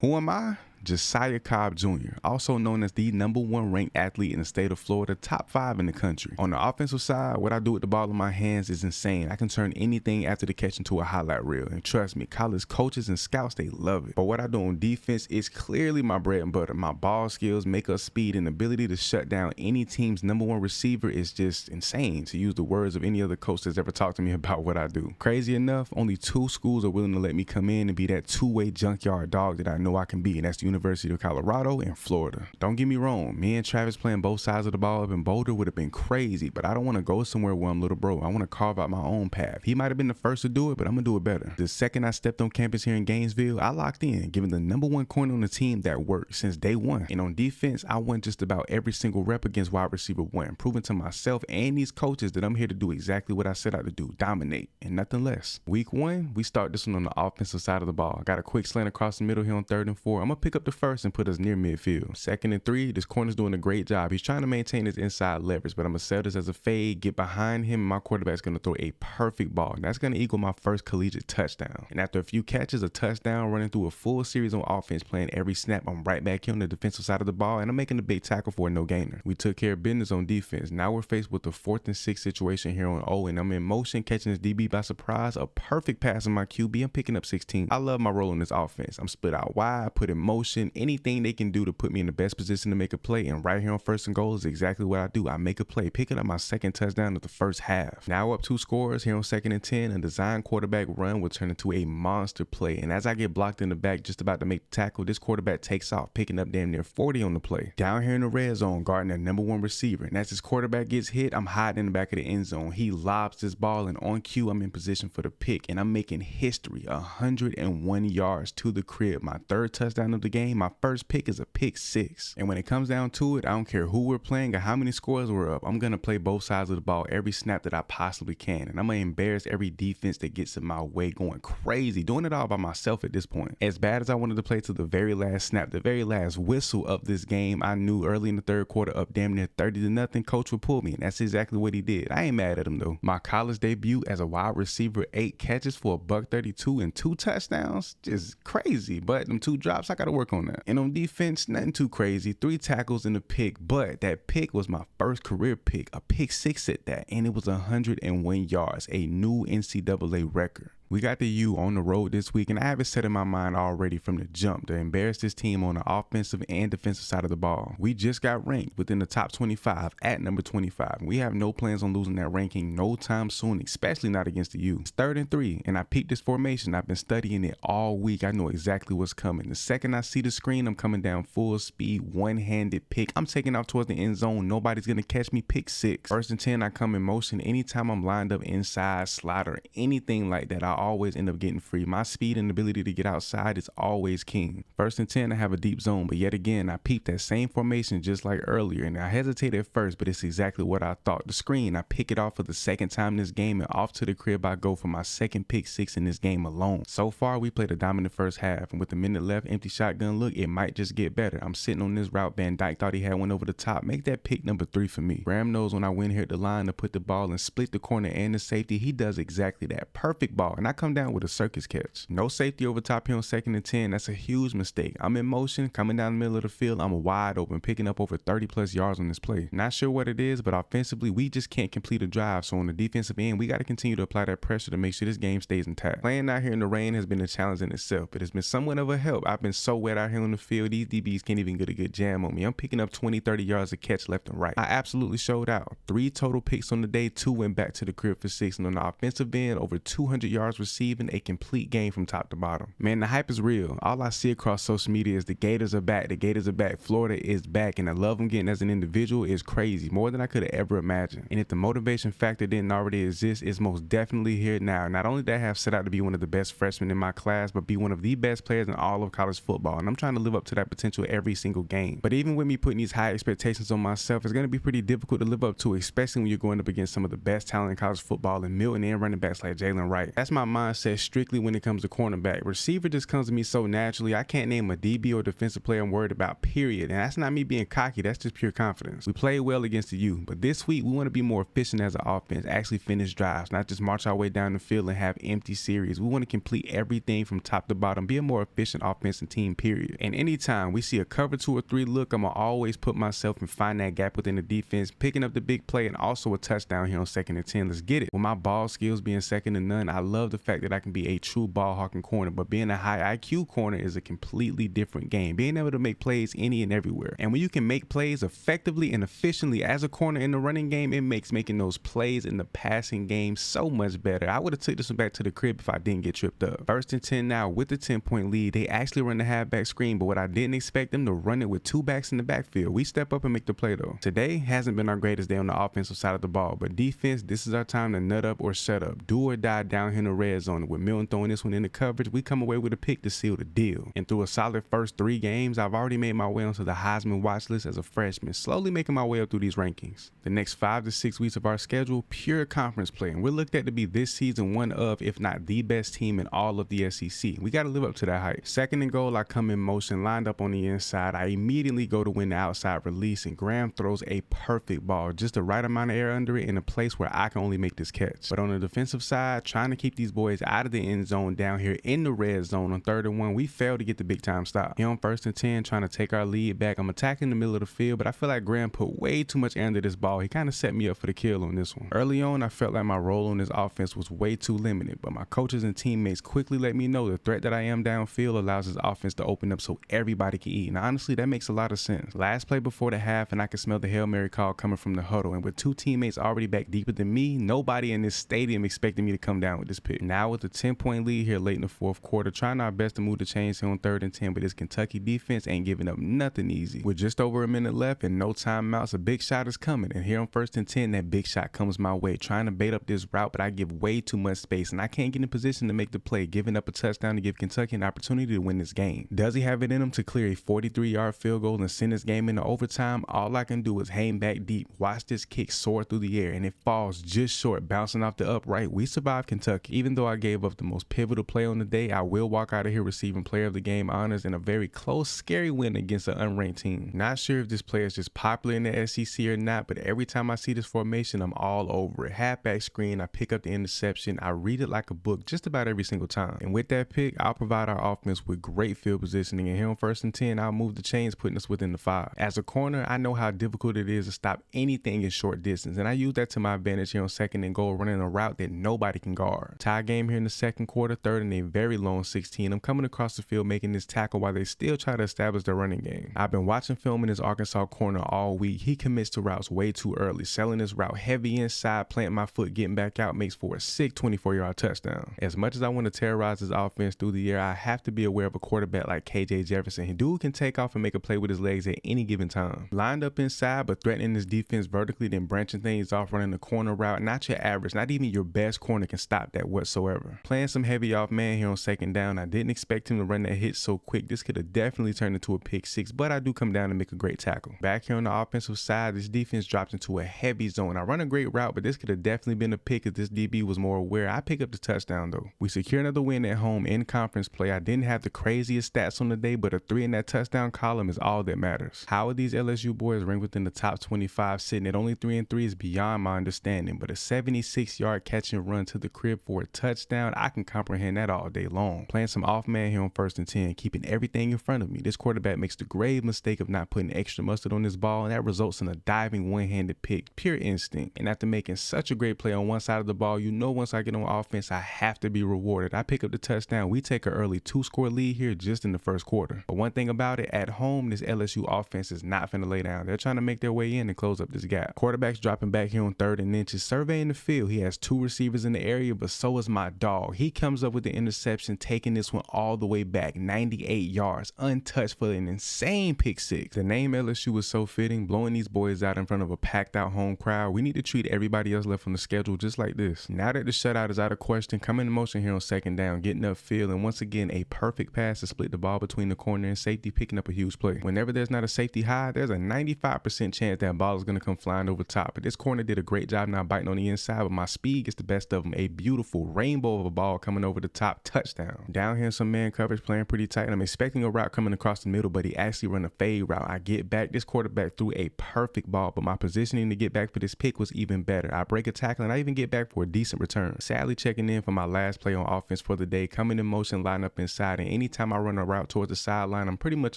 Who am I? Josiah Cobb Jr., also known as the #1 ranked athlete in the state of Florida, top 5 in the country. On the offensive side, what I do with the ball in my hands is insane. I can turn anything after the catch into a highlight reel, and trust me, college coaches and scouts, they love it. But what I do on defense is clearly my bread and butter. My ball skills, make-up speed, and ability to shut down any team's #1 receiver is just insane, to use the words of any other coach that's ever talked to me about what I do. Crazy enough, only 2 schools are willing to let me come in and be that two-way junkyard dog that I know I can be, and that's the University of Colorado and Florida. Don't get me wrong, me and Travis playing both sides of the ball up in Boulder would have been crazy, but I don't want to go somewhere where I'm little bro. I want to carve out my own path. He might have been the first to do it, but I'm gonna do it better. The second I stepped on campus here in Gainesville, I locked in, giving the #1 corner on the team that worked since day one. And on defense, I won just about every single rep against wide receiver 1, proving to myself and these coaches that I'm here to do exactly what I set out to do, dominate, and nothing less. Week 1, we start this one on the offensive side of the ball. Got a quick slant across the middle here on 3rd and 4. I'm gonna pick up the first and put us near midfield. 2nd and 3, this corner's doing a great job. He's trying to maintain his inside leverage, but I'm gonna sell this as a fade, get behind him, and my quarterback's gonna throw a perfect ball. And that's gonna equal my first collegiate touchdown. And after a few catches, a touchdown, running through a full series on offense, playing every snap, I'm right back here on the defensive side of the ball, and I'm making the big tackle for a no-gainer. We took care of business on defense. Now we're faced with the 4th and 6 situation here on O, and I'm in motion, catching this DB by surprise. A perfect pass on my QB. I'm picking up 16. I love my role in this offense. I'm split out wide, put in motion, anything they can do to put me in the best position to make a play, and right here on 1st and goal is exactly what I do. I make a play, picking up my 2nd touchdown of the first half. Now up 2 scores here on 2nd and 10. A design quarterback run will turn into a monster play, and as I get blocked in the back just about to make the tackle, this quarterback takes off, picking up damn near 40 on the play. Down here in the red zone, guarding that #1 receiver, and as this quarterback gets hit, I'm hiding in the back of the end zone. He lobs this ball, and on cue, I'm in position for the pick, and I'm making history. 101 yards to the crib. My 3rd touchdown of the game. My first pick is a pick 6. And when it comes down to it, I don't care who we're playing or how many scores we're up. I'm going to play both sides of the ball every snap that I possibly can. And I'm going to embarrass every defense that gets in my way, going crazy, doing it all by myself at this point. As bad as I wanted to play to the very last snap, the very last whistle of this game, I knew early in the 3rd quarter, up damn near 30-0, coach would pull me. And that's exactly what he did. I ain't mad at him though. My college debut as a wide receiver, 8 catches for $132 and 2 touchdowns, just crazy. But them 2 drops, I got to work on that. And on defense, nothing too crazy. 3 tackles and a pick, but that pick was my first career pick, a pick 6 at that, and it was 101 yards, a new NCAA record. We got the U on the road this week, and I have it set in my mind already from the jump to embarrass this team on the offensive and defensive side of the ball. We just got ranked within the top 25 at number 25. We have no plans on losing that ranking no time soon, especially not against the U. It's 3rd and 3, and I peeped this formation. I've been studying it all week. I know exactly what's coming. The second I see the screen, I'm coming down full speed, one-handed pick. I'm taking off towards the end zone. Nobody's going to catch me. Pick 6. 1st and 10, I come in motion. Anytime I'm lined up inside, slider, anything like that, I always end up getting free. My speed and ability to get outside is always king. 1st and 10, I have a deep zone, but yet again, I peeped that same formation just like earlier, and I hesitated at first, but it's exactly what I thought. The screen, I pick it off for the 2nd time this game, and off to the crib I go for my 2nd pick 6 in this game alone. So far, we played a dominant first half, and with a minute left, empty shotgun look, it might just get better. I'm sitting on this route. Van Dyke thought he had one over the top. Make that pick number 3 for me. Graham knows when I went here at the line to put the ball and split the corner and the safety, he does exactly that. Perfect ball, and I come down with a circus catch. No safety over top here on 2nd and 10. That's a huge mistake. I'm in motion, coming down the middle of the field. I'm wide open, picking up over 30+ yards on this play. Not sure what it is, but offensively, we just can't complete a drive. So on the defensive end, we got to continue to apply that pressure to make sure this game stays intact. Playing out here in the rain has been a challenge in itself, but it's been somewhat of a help. I've been so wet out here on the field. These DBs can't even get a good jam on me. I'm picking up 20-30 yards a catch left and right. I absolutely showed out. 3 total picks on the day, 2 went back to the crib for 6, and on the offensive end, over 200 yards receiving, a complete game from top to bottom. Man, the hype is real. All I see across social media is the Gators are back. The Gators are back. Florida is back, and the love I'm getting as an individual is crazy, more than I could have ever imagined. And if the motivation factor didn't already exist, it's most definitely here now. Not only did I have set out to be one of the best freshmen in my class, but be one of the best players in all of college football, and I'm trying to live up to that potential every single game. But even with me putting these high expectations on myself, it's going to be pretty difficult to live up to, especially when you're going up against some of the best talent in college football and Milton and running backs like Jalen Wright. That's my mindset strictly when it comes to cornerback. Receiver just comes to me so naturally. I can't name a DB or defensive player I'm worried about, period. And that's not me being cocky, that's just pure confidence. We played well against the U, but this week we want to be more efficient as an offense, actually finish drives, not just march our way down the field and have empty series. We want to complete everything from top to bottom, be a more efficient offensive team, period. And anytime we see a cover 2 or 3 look, I'm going to always put myself and find that gap within the defense, picking up the big play and also a touchdown here on 2nd and 10. Let's get it. With my ball skills being second to none, I love the fact that I can be a true ball hawking corner, but being a high IQ corner is a completely different game. Being able to make plays any and everywhere. And when you can make plays effectively and efficiently as a corner in the running game, it makes making those plays in the passing game so much better. I would have took this one back to the crib if I didn't get tripped up. 1st and 10 now with the 10-point lead. They actually run the halfback screen, but what I didn't expect them to run it with 2 backs in the backfield. We step up and make the play though. Today hasn't been our greatest day on the offensive side of the ball, but defense, this is our time to nut up or shut up. Do or die down here in the red zone. With Milton throwing this one in the coverage, we come away with a pick to seal the deal. And through a solid first 3 games, I've already made my way onto the Heisman watch list as a freshman, slowly making my way up through these rankings. The next 5 to 6 weeks of our schedule, pure conference play, and we're looked at to be this season one of, if not the best team in all of the SEC. We got to live up to that hype. 2nd and goal, I come in motion, lined up on the inside. I immediately go to win the outside release, and Graham throws a perfect ball, just the right amount of air under it in a place where I can only make this catch. But on the defensive side, trying to keep these boys out of the end zone down here in the red zone on 3rd and 1, we failed to get the big time stop. Here on 1st and 10, trying to take our lead back. I'm attacking the middle of the field, but I feel like Graham put way too much air under this ball. He kind of set me up for the kill on this one. Early on, I felt like my role on this offense was way too limited, but my coaches and teammates quickly let me know the threat that I am downfield allows this offense to open up so everybody can eat. And honestly, that makes a lot of sense. Last play before the half, and I could smell the Hail Mary call coming from the huddle, and with 2 teammates already back deeper than me, nobody in this stadium expected me to come down with this pick. Now with a 10-point lead here late in the 4th quarter, trying our best to move the chains here on 3rd and 10, but this Kentucky defense ain't giving up nothing easy. With just over a minute left and no timeouts, a big shot is coming, and here on 1st and 10, that big shot comes my way, trying to bait up this route, but I give way too much space, and I can't get in position to make the play, giving up a touchdown to give Kentucky an opportunity to win this game. Does he have it in him to clear a 43-yard field goal and send this game into overtime? All I can do is hang back deep, watch this kick soar through the air, and it falls just short, bouncing off the upright. We survived Kentucky. Even though I gave up the most pivotal play on the day, I will walk out of here receiving player of the game honors and a very close, scary win against an unranked team. Not sure if this player is just popular in the SEC or not, but every time I see this formation, I'm all over it. Halfback screen, I pick up the interception, I read it like a book just about every single time. And with that pick, I'll provide our offense with great field positioning, and here on 1st and 10, I'll move the chains, putting us within the 5. As a corner, I know how difficult it is to stop anything in short distance, and I use that to my advantage here on 2nd and goal, running a route that nobody can guard. Tie game here in the 2nd quarter, 3rd and a very long 16. I'm coming across the field making this tackle while they still try to establish their running game. I've been watching film in this Arkansas corner all week. He commits to routes way too early, selling this route heavy inside, planting my foot, getting back out, makes for a sick 24-yard touchdown. As much as I want to terrorize this offense through the air, I have to be aware of a quarterback like KJ Jefferson. Dude can take off and make a play with his legs at any given time. Lined up inside, but threatening this defense vertically, then branching things off, running the corner route. Not your average, not even your best corner can stop that whatsoever. Playing some heavy off man here on 2nd down. I didn't expect him to run that hit so quick. This could have definitely turned into a pick 6, but I do come down and make a great tackle. Back here on the offensive side, this defense drops into a heavy zone. I run a great route, but this could have definitely been a pick if this DB was more aware. I pick up the touchdown though. We secure another win at home in conference play. I didn't have the craziest stats on the day, but a 3 in that touchdown column is all that matters. How are these LSU boys ranked within the top 25 sitting at only 3 and 3 is beyond my understanding, but a 76-yard catch and run to the crib for a touchdown, I can comprehend that all day long. Playing some off man here on 1st and 10, keeping everything in front of me. This quarterback makes the grave mistake of not putting extra mustard on this ball, and that results in a diving one-handed pick, pure instinct. And after making such a great play on one side of the ball, you know once I get on offense, I have to be rewarded. I pick up the touchdown. We take an early 2-score lead here just in the 1st quarter. But one thing about it, at home, this LSU offense is not finna lay down. They're trying to make their way in and close up this gap. Quarterback's dropping back here on 3rd and inches, surveying the field. He has 2 receivers in the area, but so is my dog. He comes up with the interception, taking this one all the way back, 98 yards, untouched for an insane pick 6. The name LSU is so fitting, blowing these boys out in front of a packed out home crowd. We need to treat everybody else left on the schedule just like this. Now that the shutout is out of question, coming in motion here on 2nd down, getting upfield, and once again, a perfect pass to split the ball between the corner and safety, picking up a huge play. Whenever there's not a safety high, there's a 95% chance that ball is going to come flying over top. But this corner did a great job not biting on the inside, but my speed gets the best of him. A beautiful rainbow of a ball coming over the top, touchdown. Down here, some man coverage playing pretty tight. I'm expecting a route coming across the middle, but he actually run a fade route. I get back. This quarterback threw a perfect ball, but my positioning to get back for this pick was even better. I break a tackle and I even get back for a decent return. Sadly, checking in for my last play on offense for the day, coming in motion, line up inside, and anytime I run a route towards the sideline, I'm pretty much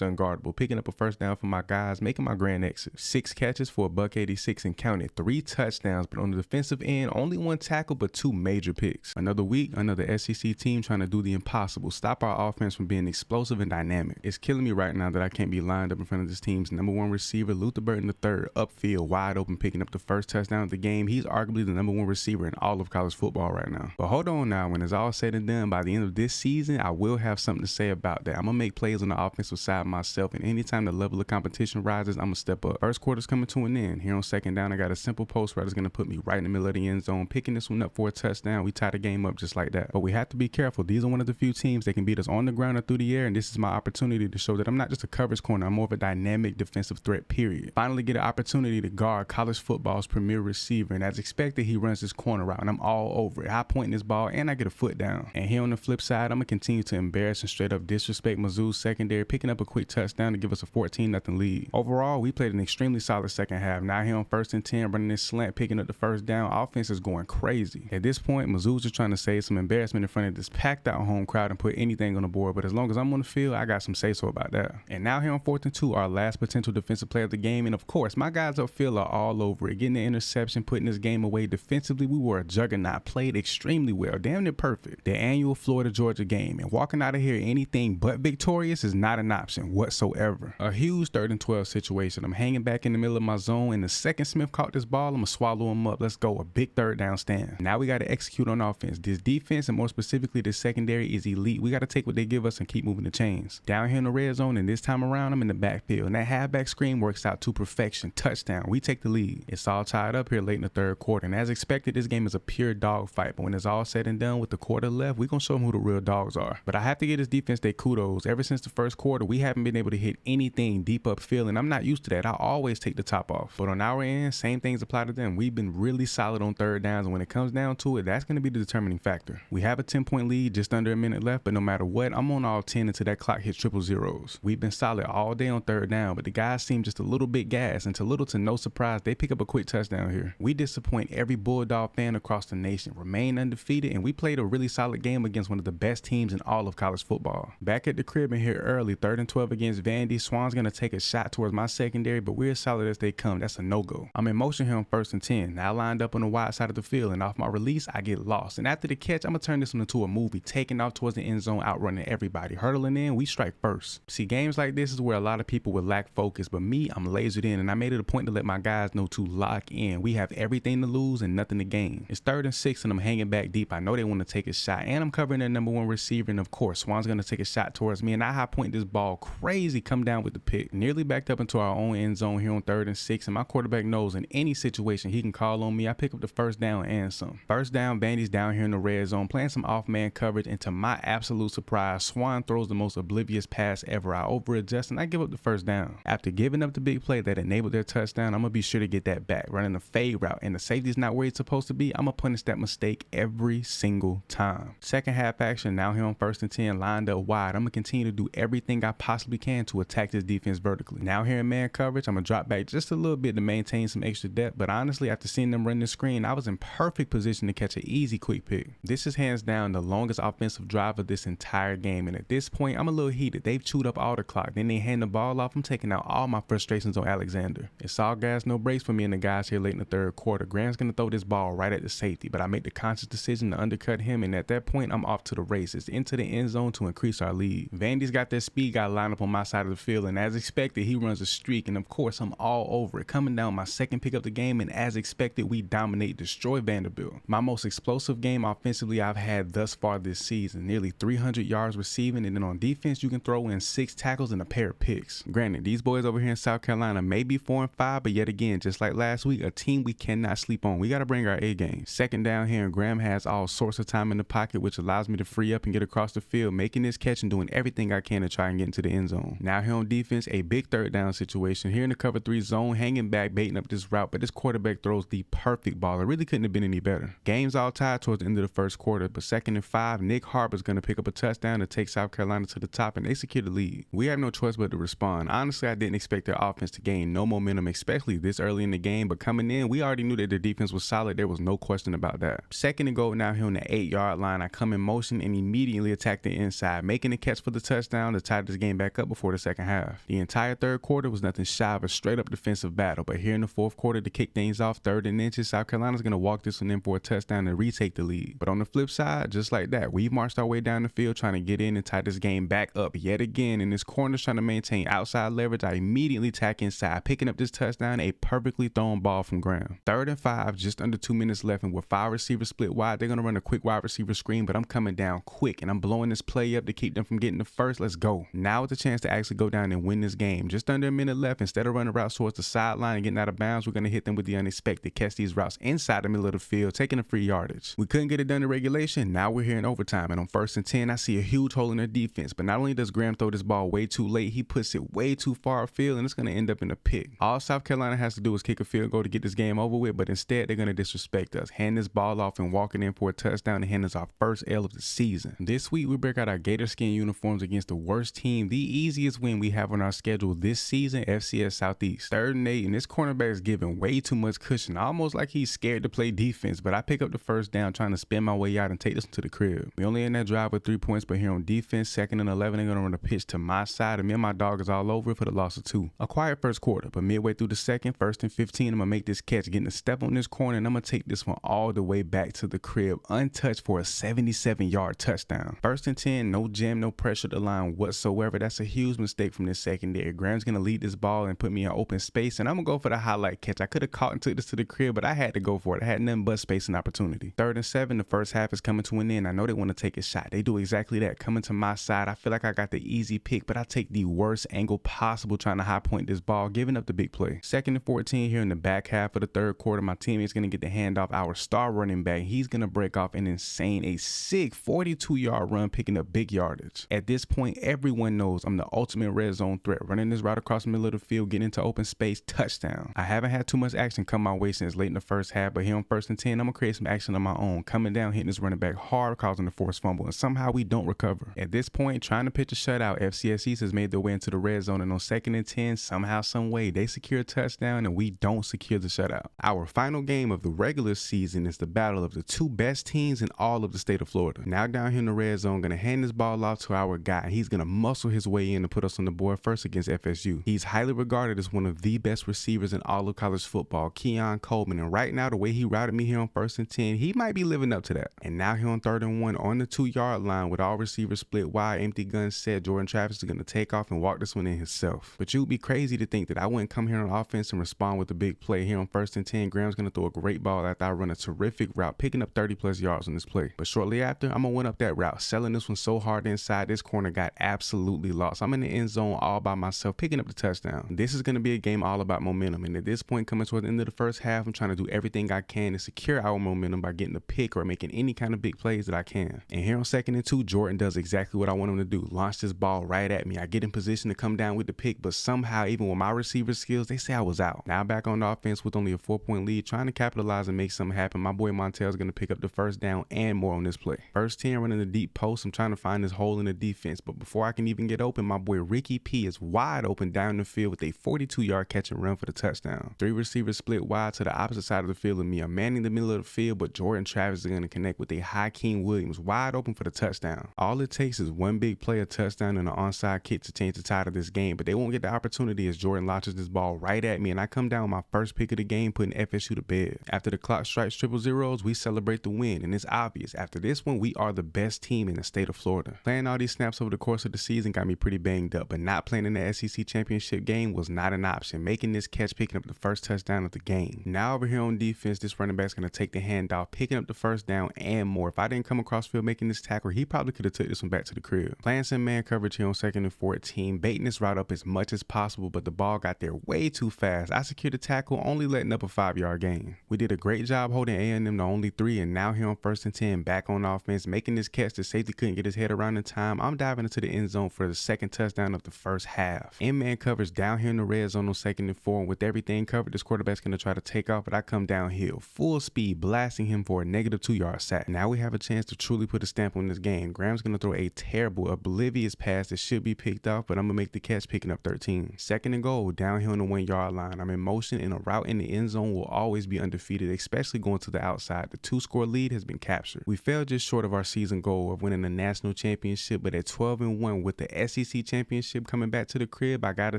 unguardable, picking up a first down for my guys, making my grand exit. 6 catches for $186 and counted, 3 touchdowns, but on the defensive end, only 1 tackle, but 2 major picks. Another week, another SEC team trying to do the impossible, stop our offense from being explosive and dynamic. It's killing me right now that I can't be lined up in front of this team's #1 receiver, Luther Burton III, upfield, wide open, picking up the first touchdown of the game. He's arguably the #1 receiver in all of college football right now. But hold on now, when it's all said and done, by the end of this season, I will have something to say about that. I'm gonna make plays on the offensive side myself, and anytime the level of competition rises, I'm gonna step up. First quarter's coming to an end. Here on second down, I got a simple post route that's gonna put me right in the middle of the end zone, picking this one up for a touchdown. We tie the game up just like that. But we have to be careful. These are one of the few teams that can beat us on the ground or through the air, and this is my opportunity to show that I'm not just a coverage corner, I'm more of a dynamic defensive threat, period. Finally get an opportunity to guard college football's premier receiver, and as expected, he runs this corner route, and I'm all over it. High pointing this ball, and I get a foot down. And here on the flip side, I'm gonna continue to embarrass and straight up disrespect Mizzou's secondary, picking up a quick touchdown to give us a 14-0 lead. Overall, we played an extremely solid second half. Now here on 1st and 10, running this slant, picking up the first down, offense is going crazy. At this point, Mizzou's just trying to save some embarrassment in front of this packed out home crowd and put anything on the board, but as long as I'm on the field, I got some say-so about that. And now here on 4th and 2, our last potential defensive player of the game, and of course, my guys upfield are all over it, getting the interception, putting this game away. Defensively, we were a juggernaut, played extremely well, damn near perfect. The annual Florida-Georgia game, and walking out of here anything but victorious is not an option whatsoever. A huge 3rd and 12 situation. I'm hanging back in the middle of my zone, and the second Smith caught this ball, I'm gonna swallow him up. Let's go, a big 3rd down stand. Now we got to execute on offense. This defense, and more specifically this secondary, is elite. We got to take what they give us and keep moving the chains. Down here in the red zone, and this time around, I'm in the backfield, and that halfback screen works out to perfection. Touchdown. We take the lead. It's all tied up here late in the 3rd quarter, and as expected, this game is a pure dogfight. But when it's all said and done with the quarter left, we're gonna show them who the real dogs are. But I have to give this defense their kudos. Ever since the 1st quarter, we haven't been able to hit anything deep upfield, and I'm not used to that. I always take the top off. But on our end, same things apply to them. We've been really solid on 3rd downs, and when it comes down to it, that's going to be the determining factor. We have a 10-point lead, just under a minute left, but no matter what, I'm on all 10 until that clock hits triple zeros. We've been solid all day on 3rd down, but the guys seem just a little bit gassed, and to little to no surprise, they pick up a quick touchdown here. We disappoint every Bulldog fan across the nation, remain undefeated, and we played a really solid game against one of the best teams in all of college football. Back at the crib and here early, 3rd and 12 against Vandy. Swan's going to take a shot towards my secondary, but we're as solid as they come. That's a no-go. I'm in motion here on 1st and 10. Now lined up on the wide side of the field, and off my release, I get lost. And after the catch, I'm going to turn this one into a movie, taking off towards the end zone, outrunning everybody. Hurdling in, we strike first. See, games like this is where a lot of people would lack focus, but me, I'm lasered in, and I made it a point to let my guys know to lock in. We have everything to lose and nothing to gain. It's 3rd and 6, and I'm hanging back deep. I know they want to take a shot, and I'm covering their #1 receiver, and of course, Swan's going to take a shot towards me, and I high point this ball crazy, come down with the pick. Nearly backed up into our own end zone here on 3rd and 6, and my quarterback knows in any situation he can call on me. I pick up the first down and some. First down, Vandy's down here in the red zone, playing some off-man coverage, and to my absolute surprise, Swan throws the most oblivious pass ever. I over-adjust, and I give up the first down. After giving up the big play that enabled their touchdown, I'm going to be sure to get that back, running a fade route, and the safety's not where it's supposed to be. I'm going to punish that mistake every single time. Second half action, now here on 1st and 10, lined up wide. I'm going to continue to do everything I possibly can to attack this defense vertically. Now here in man coverage, I'm going to drop back just a little bit to maintain some extra depth, but honestly, after seeing them run the screen, I was in perfect position to catch an easy quick pick. This is hands down the longest offensive drive of this entire game, and at this point, I'm a little heated. They've chewed up all the clock, then they hand the ball off. I'm taking out all my frustrations on Alexander. It's all gas, no breaks for me and the guys here late in the 3rd quarter. Graham's going to throw this ball right at the safety, but I make the conscious decision to undercut him, and at that point, I'm off to the races, into the end zone to increase our lead. Vandy's got that speed guy lined up on my side of the field, and as expected, he runs a streak, and of course, I'm all over it. Coming down my second pick of the game, and as expected, we dominate, destroy Vanderbilt. My most explosive game offensively I've had thus far this season, nearly 300 yards receiving, and then on defense, you can throw in 6 tackles and a pair of picks. Granted, these boys over here in South Carolina may be 4-5, but yet again, just like last week, a team we cannot sleep on. We got to bring our A game. Second down here, and Graham has all sorts of time in the pocket, which allows me to free up and get across the field, making this catch and doing everything I can to try and get into the end zone. Now here on defense, a big 3rd down situation. Here in the cover 3 zone, hanging back, baiting up this route, but this quarterback throws the perfect ball. It really couldn't have been any better. Game's all tied towards the end of the first quarter, but 2nd and 5, Nick Harper's going to pick up a touchdown to take South Carolina to the top, and they secure the lead. We have no choice but to respond. Honestly, I didn't expect their offense to gain no momentum, especially this early in the game, but coming in, we already knew that their defense was solid. There was no question about that. 2nd and goal now here on the 8-yard line. I come in motion and immediately attack the inside, making a catch for the touchdown to tie this game back up before the second half. The entire third quarter was nothing shy of a straight up defensive battle, but here in the fourth quarter to kick things off, 3rd and inches, South Carolina's going to walk this one in for a touchdown and retake the lead. But on the flip side, just like that, we've marched our way down the field trying to get in and tie this game back up yet again. In this corner trying to maintain outside leverage, I immediately tack inside, picking up this touchdown, a perfectly thrown ball from Graham. 3rd and 5, just under 2 minutes left, and with 5 receivers split wide, they're going to run a quick wide receiver screen, but I'm coming down quick and I'm blowing this play up to keep them from getting the first. Let's go. Now with the chance to actually go down and win this game. Just under a minute left, instead of running routes towards the sideline and getting out of bounds, we're going to hit them with the unexpected, catch these routes inside the middle of the field, taking a free yardage. We couldn't get it done in regulation. Now we're here in overtime, and on 1st and 10, I see a huge hole in their defense, but not only does Graham throw this ball way too late, he puts it way too far afield, and it's going to end up in a pick. All South Carolina has to do is kick a field goal to get this game over with, but instead they're going to disrespect us, hand this ball off and walk it in for a touchdown and hand us our first L of the season. This week we break out our gator skin uniforms against the worst team, the easiest win we have on our schedule this season, FCS Southeast. 3rd and 8, and this cornerback is giving way too much cushion, almost like he's scared to play defense, but I pick up the first down trying to spin my way out and take this to the crib. We only in that drive with 3 points, but here on defense, 2nd and 11, they're going to run a pitch to my side, and me and my dog is all over it for the loss of 2. A quiet first quarter, but midway through the second, 1st and 15, I'm going to make this catch, getting a step on this corner, and I'm going to take this one all the way back to the crib, untouched for a 77-yard touchdown. 1st and 10, no jam, no pressure to the line whatsoever. That's a huge mistake from this secondary. Graham's going to lead this ball and put me in open space, and I'm going to go for the highlight catch. I could have caught and took this to the crib, but I had to go for it. I had nothing but space and opportunity. 3rd and 7, the first half is coming to an end. I know they want to take a shot. They do exactly that, coming to my side. I feel like I got the easy pick, but I take the worst angle possible trying to high point this ball, giving up the big play. 2nd and 14 here in the back half of the third quarter. My teammate's going to get the handoff. Our star running back, he's going to break off an insane, a sick 42-yard run, picking up big yardage. At this point, everyone knows I'm the ultimate red zone threat, running this route across the middle of the field, getting into open space, touchdown. I haven't had too much action come my way since late in the first half, but here on 1st and 10, I'm going to create some action on my own, coming down, hitting this running back hard, causing a forced fumble, and somehow we don't recover. At this point, trying to pitch a shutout, FCS East has made their way into the red zone, and on 2nd and 10, somehow, some way, they secure a touchdown, and we don't secure the shutout. Our final game of the regular season is the battle of the 2 best teams in all of the state of Florida. Now down here in the red zone, going to hand this ball off to our guy. He's going to muscle his way in to put us on the board first against FSU. He's highly regarded as one of the best receivers in all of college football, Keon Coleman, and right now, the way he routed me here on 1st and 10, he might be living up to that. And now here on 3rd and 1, on the 2-yard line with all receivers split wide, empty gun set, Jordan Travis is going to take off and walk this one in himself. But you would be crazy to think that I wouldn't come here on offense and respond with a big play. Here on 1st and 10, Graham's going to throw a great ball after I run a terrific route, picking up 30+ yards on this play. But shortly after, I'm going to win up that route, selling this one so hard inside, this corner got absolutely lost. I'm in the end zone all by myself, picking up the touchdown. This is going to be a game all about momentum, and at this point, coming towards the end of the first half, I'm trying to do everything I can to secure our momentum by getting a pick or making any kind of big plays that I can. And here on 2nd and 2, Jordan does exactly what I want him to do, launch this ball right at me. I get in position to come down with the pick, but somehow, even with my receiver skills, they say I was out. Now back on the offense with only a 4-point lead, trying to capitalize and make something happen. My boy Montel's going to pick up the first down and more on this play. 1st 10, running the deep post. I'm trying to find this hole in the defense, but before I can even get open, my boy Ricky P is wide open down the field with a 42-yard catch and run for the touchdown. 3 receivers split wide to the opposite side of the field of me. I'm manning the middle of the field, but Jordan Travis is going to connect with a Hakeem Williams wide open for the touchdown. All it takes is one big play, a touchdown, and an onside kick to change the tide of this game, but they won't get the opportunity as Jordan launches this ball right at me, and I come down with my first pick of the game, putting FSU to bed. After the clock strikes 000, we celebrate the win, and it's obvious. After this one, we are the best team in the state of Florida. Playing all these snaps over the course of the season got me pretty banged up, but not playing in the SEC championship game was not an option, making this catch, picking up the first touchdown of the game. Now over here on defense, this running back's going to take the handoff, picking up the first down and more. If I didn't come across field making this tackle, he probably could have took this one back to the crib. Playing some man coverage here on 2nd and 14, baiting this route up as much as possible, but the ball got there way too fast. I secured the tackle, only letting up a 5-yard gain. We did a great job holding A&M to only 3, and now here on 1st and 10, back on offense, making this catch. The safety couldn't get his head around in time. I'm diving into the end zone for the second touchdown of the first half. In-man coverage down here in the red zone on 2nd and 4, and with everything covered, this quarterback's going to try to take off, but I come downhill, full speed, blasting him for a -2-yard sack. Now we have a chance to truly put a stamp on this game. Graham's going to throw a terrible, oblivious pass that should be picked off, but I'm going to make the catch, picking up 13. 2nd and goal, downhill on the 1-yard line. I'm in motion, and a route in the end zone will always be undefeated, especially going to the outside. The 2-score lead has been captured. We fell just short of our season goal of winning the national championship, but at 12-1 with the SEC championship coming back to the crib, I gotta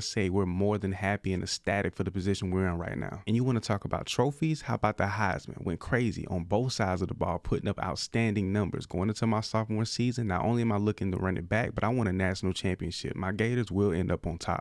say we're more than happy and ecstatic for the position we're in right now. And you want to talk about trophies? How about the Heisman? Went crazy on both sides of the ball, putting up outstanding numbers. Going into my sophomore season, not only am I looking to run it back, but I want a national championship. My Gators will end up on top.